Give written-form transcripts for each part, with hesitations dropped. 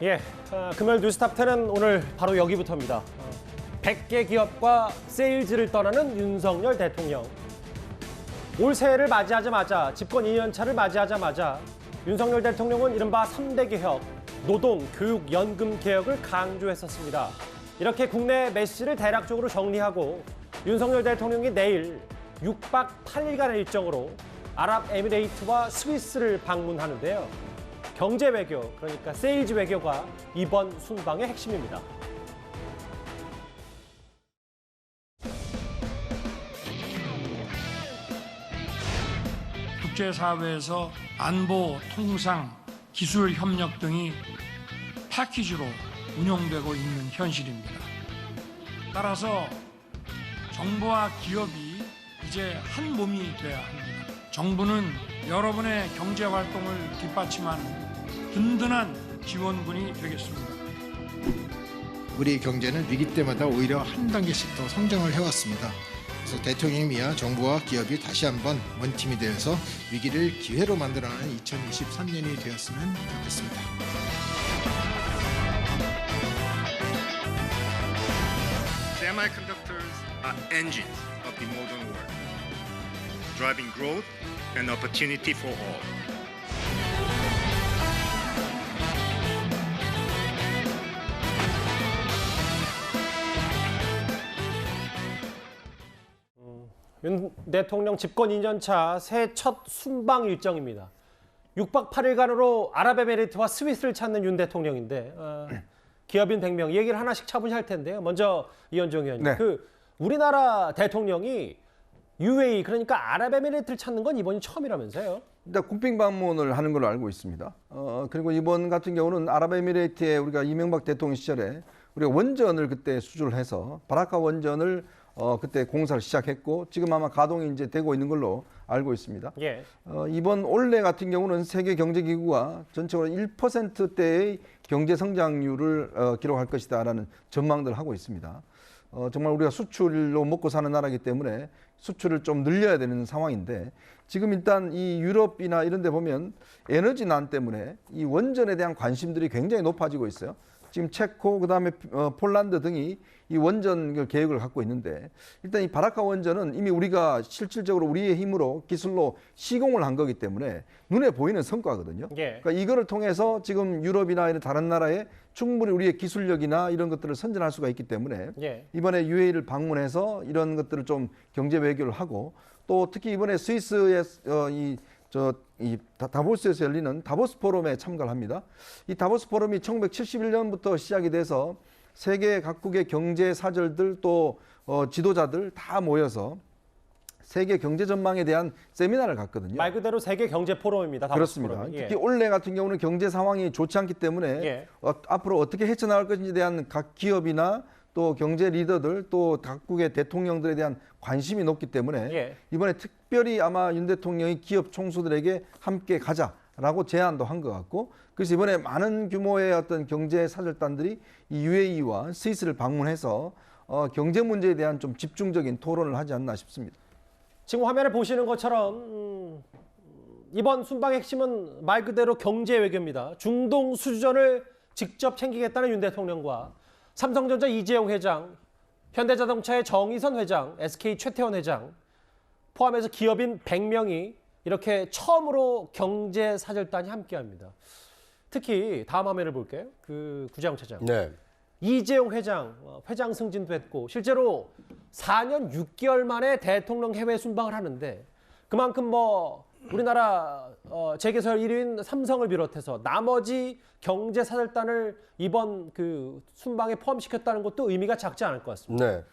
예, 금요일 뉴스탑10은 오늘 바로 여기부터입니다. 100개 기업과 세일즈를 떠나는 윤석열 대통령. 올 새해를 맞이하자마자, 집권 2년차를 맞이하자마자 윤석열 대통령은 이른바 3대 개혁, 노동, 교육, 연금 개혁을 강조했었습니다. 이렇게 국내 메시를 대략적으로 정리하고 윤석열 대통령이 내일 6박 8일간의 일정으로 아랍에미레이트와 스위스를 방문하는데요. 경제 외교, 그러니까 세일즈 외교가 이번 순방의 핵심입니다. 국제사회에서 안보, 통상, 기술 협력 등이 패키지로 운영되고 있는 현실입니다. 따라서 정부와 기업이 이제 한 몸이 돼야 합니다. 정부는 여러분의 경제 활동을 뒷받침하는 든든한 지원군이 되겠습니다. 우리 경제는 위기 때마다 오히려 한 단계씩 더 성장을 해왔습니다. 그래서 대통령님이야 정부와 기업이 다시 한번 원팀이 되어서 위기를 기회로 만들어가는 2023년이 되었으면 좋겠습니다. Semiconductors are engines of the modern world, driving growth and opportunity for all. 윤 대통령 집권 2년차 새해 첫 순방 일정입니다. 6박 8일간으로 아랍에미레이트와 스위스를 찾는 윤 대통령인데 기업인 100명, 이 얘기를 하나씩 차분히 할 텐데요. 먼저 이현정 의원님, 네. 우리나라 대통령이 UAE, 그러니까 아랍에미레이트를 찾는 건 이번이 처음이라면서요? 일단 국빈 방문을 하는 걸로 알고 있습니다. 그리고 이번 같은 경우는 아랍에미레이트에 우리가 이명박 대통령 시절에 우리가 원전을 그때 수주를 해서 바라카 원전을 그때 공사를 시작했고 지금 아마 가동이 이제 되고 있는 걸로 알고 있습니다. 예. 이번 올해 같은 경우는 세계 경제기구가 전체적으로 1%대의 경제 성장률을 기록할 것이다라는 전망들을 하고 있습니다. 정말 우리가 수출로 먹고 사는 나라이기 때문에 수출을 좀 늘려야 되는 상황인데 지금 일단 이 유럽이나 이런 데 보면 에너지 난 때문에 이 원전에 대한 관심들이 굉장히 높아지고 있어요. 지금 체코, 그다음에 폴란드 등이 이 원전 계획을 갖고 있는데 일단 이 바라카 원전은 이미 우리가 실질적으로 우리의 힘으로 기술로 시공을 한 거기 때문에 눈에 보이는 성과거든요. 예. 그러니까 이거를 통해서 지금 유럽이나 이런 다른 나라에 충분히 우리의 기술력이나 이런 것들을 선전할 수가 있기 때문에 예. 이번에 UAE를 방문해서 이런 것들을 좀 경제 외교를 하고 또 특히 이번에 스위스의 이 다보스에서 열리는 다보스 포럼에 참가를 합니다. 이 다보스 포럼이 1971년부터 시작이 돼서 세계 각국의 경제 사절들 또 지도자들 다 모여서 세계 경제 전망에 대한 세미나를 갖거든요. 말 그대로 세계 경제 포럼입니다. 다보스 그렇습니다. 포럼이. 예. 특히 올해 같은 경우는 경제 상황이 좋지 않기 때문에 예. 앞으로 어떻게 헤쳐나갈 것인지에 대한 각 기업이나 또 경제 리더들 또 각국의 대통령들에 대한 관심이 높기 때문에 예. 이번에 특별히 아마 윤 대통령이 기업 총수들에게 함께 가자라고 제안도 한 것 같고 그래서 이번에 많은 규모의 어떤 경제 사절단들이 이 UAE와 스위스를 방문해서 경제 문제에 대한 좀 집중적인 토론을 하지 않나 싶습니다. 지금 화면을 보시는 것처럼 이번 순방의 핵심은 말 그대로 경제 외교입니다. 중동 수주전을 직접 챙기겠다는 윤 대통령과 삼성전자 이재용 회장, 현대자동차의 정의선 회장, SK 최태원 회장 포함해서 기업인 100명이 이렇게 처음으로 경제 사절단이 함께합니다. 특히 다음 화면을 볼게요. 그 구자영 차장. 네. 이재용 회장 승진도 했고 실제로 4년 6개월 만에 대통령 해외 순방을 하는데 그만큼 우리나라 재계서열 1위인 삼성을 비롯해서 나머지 경제 사절단을 이번 그 순방에 포함시켰다는 것도 의미가 작지 않을 것 같습니다. 네.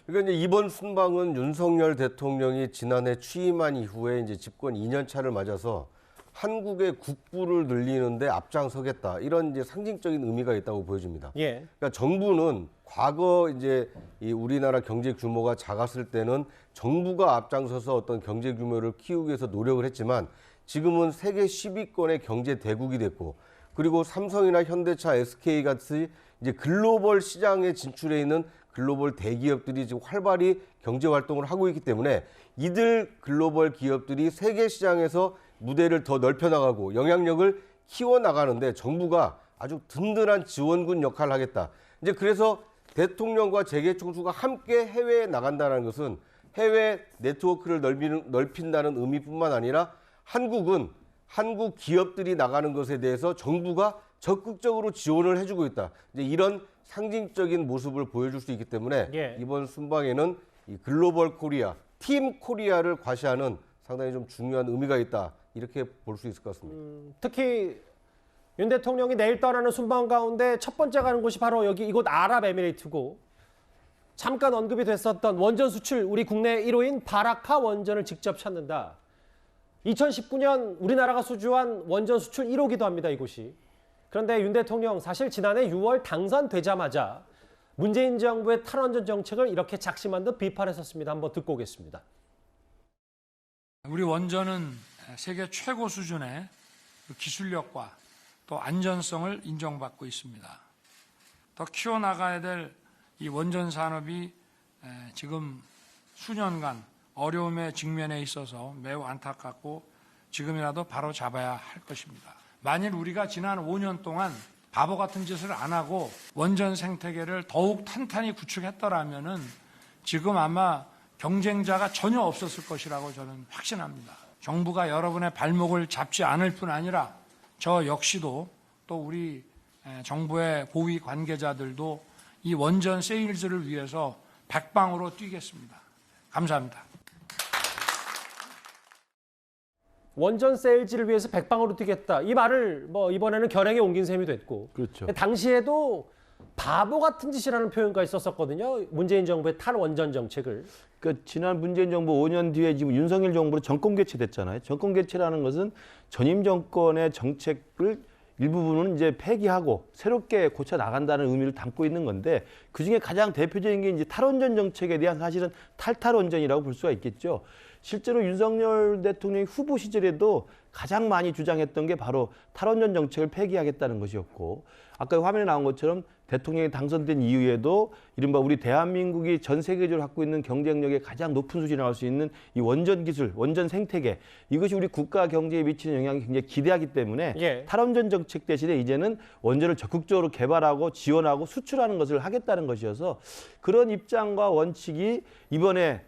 그러니까 이제 이번 순방은 윤석열 대통령이 지난해 취임한 이후에 이제 집권 2년 차를 맞아서 한국의 국부를 늘리는데 앞장서겠다 이런 이제 상징적인 의미가 있다고 보여집니다. 예. 그러니까 정부는 과거 이제 이 우리나라 경제 규모가 작았을 때는 정부가 앞장서서 어떤 경제 규모를 키우기 위해서 노력을 했지만 지금은 세계 10위권의 경제 대국이 됐고 그리고 삼성이나 현대차, SK 같이 이제 글로벌 시장에 진출해 있는 글로벌 대기업들이 지금 활발히 경제 활동을 하고 있기 때문에 이들 글로벌 기업들이 세계 시장에서 무대를 더 넓혀나가고 영향력을 키워나가는데 정부가 아주 든든한 지원군 역할을 하겠다. 이제 그래서 대통령과 재계 총수가 함께 해외에 나간다는 것은 해외 네트워크를 넓힌다는 의미뿐만 아니라 한국은 한국 기업들이 나가는 것에 대해서 정부가 적극적으로 지원을 해주고 있다. 이제 이런 상징적인 모습을 보여줄 수 있기 때문에 예. 이번 순방에는 이 글로벌 코리아, 팀 코리아를 과시하는 상당히 좀 중요한 의미가 있다. 이렇게 볼 수 있을 것 같습니다. 특히 윤 대통령이 내일 떠나는 순방 가운데 첫 번째 가는 곳이 바로 여기 이곳 아랍에미레이트고 잠깐 언급이 됐었던 원전 수출 우리 국내 1호인 바라카 원전을 직접 찾는다. 2019년 우리나라가 수주한 원전 수출 1호기도 합니다, 이곳이. 그런데 윤 대통령 사실 지난해 6월 당선되자마자 문재인 정부의 탈원전 정책을 이렇게 작심한 듯 비판했었습니다. 한번 듣고 오겠습니다. 우리 원전은 세계 최고 수준의 기술력과 또 안전성을 인정받고 있습니다. 더 키워나가야 될 이 원전 산업이 지금 수년간 어려움에 직면해 있어서 매우 안타깝고 지금이라도 바로 잡아야 할 것입니다. 만일 우리가 지난 5년 동안 바보 같은 짓을 안 하고 원전 생태계를 더욱 탄탄히 구축했더라면은 지금 아마 경쟁자가 전혀 없었을 것이라고 저는 확신합니다. 정부가 여러분의 발목을 잡지 않을 뿐 아니라 저 역시도 또 우리 정부의 고위 관계자들도 이 원전 세일즈를 위해서 백방으로 뛰겠습니다. 감사합니다. 원전 세일즈를 위해서 백방으로 뛰겠다. 이 말을 뭐 이번에는 결행에 옮긴 셈이 됐고. 그렇죠. 당시에도 바보 같은 짓이라는 표현까지 썼었거든요. 문재인 정부의 탈원전 정책을. 그러니까 지난 문재인 정부 5년 뒤에 지금 윤석열 정부로 정권 교체됐잖아요. 정권 교체라는 것은 전임 정권의 정책을 일부분은 이제 폐기하고 새롭게 고쳐 나간다는 의미를 담고 있는 건데 그중에 가장 대표적인 게 이제 탈원전 정책에 대한 사실은 탈탈원전이라고 볼 수가 있겠죠. 실제로 윤석열 대통령이 후보 시절에도 가장 많이 주장했던 게 바로 탈원전 정책을 폐기하겠다는 것이었고 아까 화면에 나온 것처럼 대통령이 당선된 이후에도 이른바 우리 대한민국이 전 세계적으로 갖고 있는 경쟁력의 가장 높은 수준에 나올 수 있는 이 원전 기술, 원전 생태계 이것이 우리 국가 경제에 미치는 영향이 굉장히 기대하기 때문에 예. 탈원전 정책 대신에 이제는 원전을 적극적으로 개발하고 지원하고 수출하는 것을 하겠다는 것이어서 그런 입장과 원칙이 이번에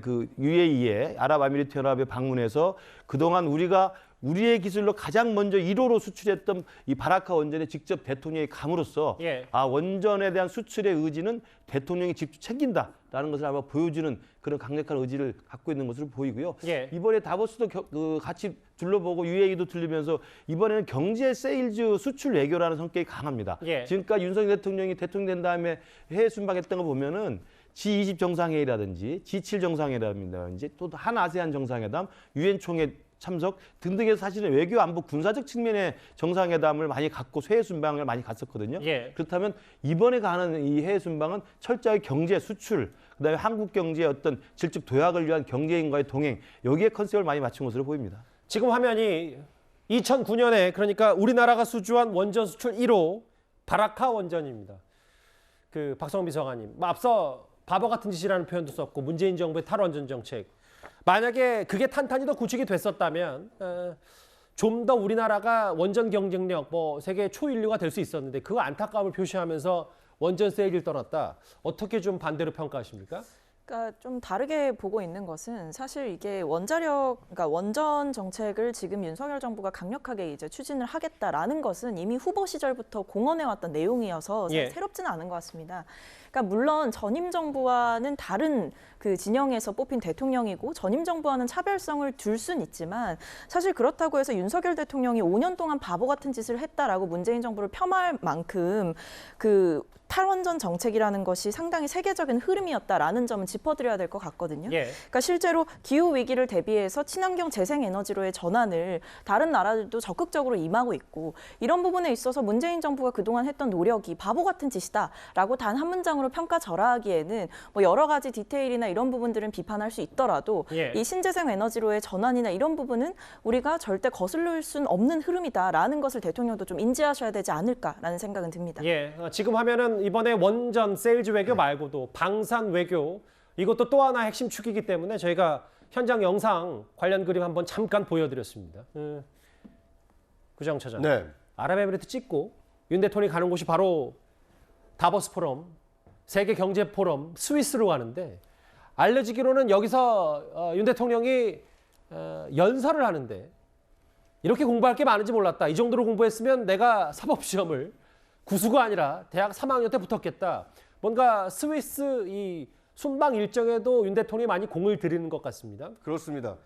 그 UAE에 아랍아미리트 연합에 방문해서 그동안 우리가 우리의 기술로 가장 먼저 1호로 수출했던 이 바라카 원전에 직접 대통령이 감으로써 예. 원전에 대한 수출의 의지는 대통령이 직접 챙긴다라는 것을 아마 보여주는 그런 강력한 의지를 갖고 있는 것으로 보이고요. 예. 이번에 다보스도 같이 둘러보고 UAE도 들리면서 이번에는 경제 세일즈 수출 외교라는 성격이 강합니다. 예. 지금까지 윤석열 대통령이 대통령 된 다음에 해외 순방했던 거 보면은 G20 정상회의라든지 G7 정상회의라든지 또 한 아세안 정상회담, 유엔 총회 참석 등등에서 사실은 외교 안보 군사적 측면의 정상회담을 많이 갖고 해외 순방을 많이 갔었거든요. 예. 그렇다면 이번에 가는 이 해외 순방은 철저히 경제 수출, 그다음에 한국 경제의 어떤 질적 도약을 위한 경제인과의 동행 여기에 컨셉을 많이 맞춘 것으로 보입니다. 지금 화면이 2009년에 그러니까 우리나라가 수주한 원전 수출 1호 바라카 원전입니다. 그 박성훈 비서관님, 앞서 바보 같은 짓이라는 표현도 썼고 문재인 정부의 탈원전 정책. 만약에 그게 탄탄히 더 구축이 됐었다면 좀 더 우리나라가 원전 경쟁력 세계 초인류가 될 수 있었는데 그 안타까움을 표시하면서 원전 세일을 떠났다. 어떻게 좀 반대로 평가하십니까? 그러니까 좀 다르게 보고 있는 것은 사실 이게 그러니까 원전 정책을 지금 윤석열 정부가 강력하게 이제 추진을 하겠다라는 것은 이미 후보 시절부터 공언해왔던 내용이어서 예. 새롭지는 않은 것 같습니다. 그러니까 물론 전임 정부와는 다른 그 진영에서 뽑힌 대통령이고 전임 정부와는 차별성을 둘 순 있지만 사실 그렇다고 해서 윤석열 대통령이 5년 동안 바보 같은 짓을 했다라고 문재인 정부를 폄하할 만큼 그 탈원전 정책이라는 것이 상당히 세계적인 흐름이었다라는 점은 짚어드려야 될 것 같거든요. 예. 그러니까 실제로 기후 위기를 대비해서 친환경 재생에너지로의 전환을 다른 나라들도 적극적으로 임하고 있고 이런 부분에 있어서 문재인 정부가 그동안 했던 노력이 바보 같은 짓이다라고 단 한 문장으로 평가절하하기에는 여러 가지 디테일이나 이런 부분들은 비판할 수 있더라도 예. 이 신재생에너지로의 전환이나 이런 부분은 우리가 절대 거슬릴 수는 없는 흐름이다라는 것을 대통령도 좀 인지하셔야 되지 않을까라는 생각은 듭니다. 예, 지금 하면은 이번에 원전 세일즈 외교 말고도 방산 외교 이것도 또 하나 핵심 축이기 때문에 저희가 현장 영상 관련 그림 한번 잠깐 보여드렸습니다. 구정 차장. 네. 아랍에미리트 찍고 윤 대통령이 가는 곳이 바로 다보스 포럼, 세계 경제 포럼 스위스로 가는데 알려지기로는 여기서 윤 대통령이 연설을 하는데 이렇게 공부할 게 많은지 몰랐다. 이 정도로 공부했으면 내가 사법시험을 구수가 아니라 대학 3학년 때 붙었겠다. 뭔가 스위스 이 순방 일정에도 윤 대통령이 많이 공을 들이는 것 같습니다. 그렇습니다.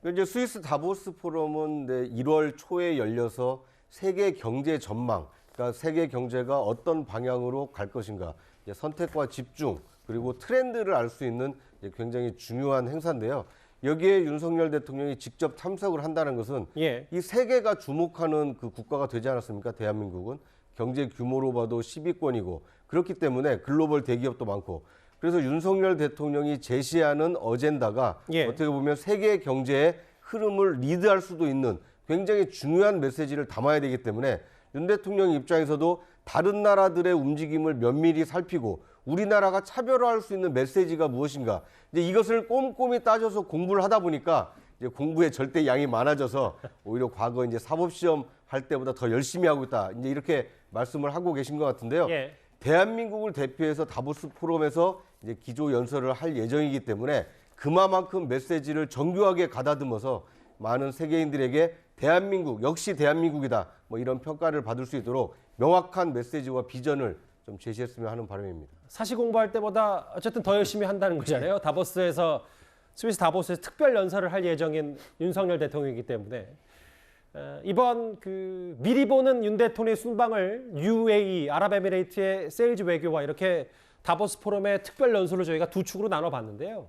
이제 스위스 다보스 포럼은 1월 초에 열려서 세계 경제 전망, 그러니까 세계 경제가 어떤 방향으로 갈 것인가, 이제 선택과 집중 그리고 트렌드를 알 수 있는 굉장히 중요한 행사인데요. 여기에 윤석열 대통령이 직접 참석을 한다는 것은 예. 이 세계가 주목하는 그 국가가 되지 않았습니까? 대한민국은 경제 규모로 봐도 10위권이고 그렇기 때문에 글로벌 대기업도 많고 그래서 윤석열 대통령이 제시하는 어젠다가 예. 어떻게 보면 세계 경제의 흐름을 리드할 수도 있는 굉장히 중요한 메시지를 담아야 되기 때문에 윤 대통령 입장에서도 다른 나라들의 움직임을 면밀히 살피고 우리나라가 차별화할 수 있는 메시지가 무엇인가 이제 이것을 꼼꼼히 따져서 공부를 하다 보니까 이제 공부에 절대 양이 많아져서 오히려 과거 이제 사법시험 할 때보다 더 열심히 하고 있다 이제 이렇게 말씀을 하고 계신 것 같은데요. 예. 대한민국을 대표해서 다보스 포럼에서 이제 기조 연설을 할 예정이기 때문에 그만큼 메시지를 정교하게 가다듬어서 많은 세계인들에게 대한민국 역시 대한민국이다 뭐 이런 평가를 받을 수 있도록 명확한 메시지와 비전을 좀 제시했으면 하는 바람입니다. 사시 공부할 때보다 어쨌든 더 열심히 한다는 거잖아요. 다보스에서 스위스 다보스에서 특별 연설을 할 예정인 윤석열 대통령이기 때문에 이번 그 미리 보는 윤 대통령의 순방을 UAE 아랍에미레이트의 세일즈 외교와 이렇게 다보스 포럼의 특별 연설을 저희가 두 축으로 나눠봤는데요.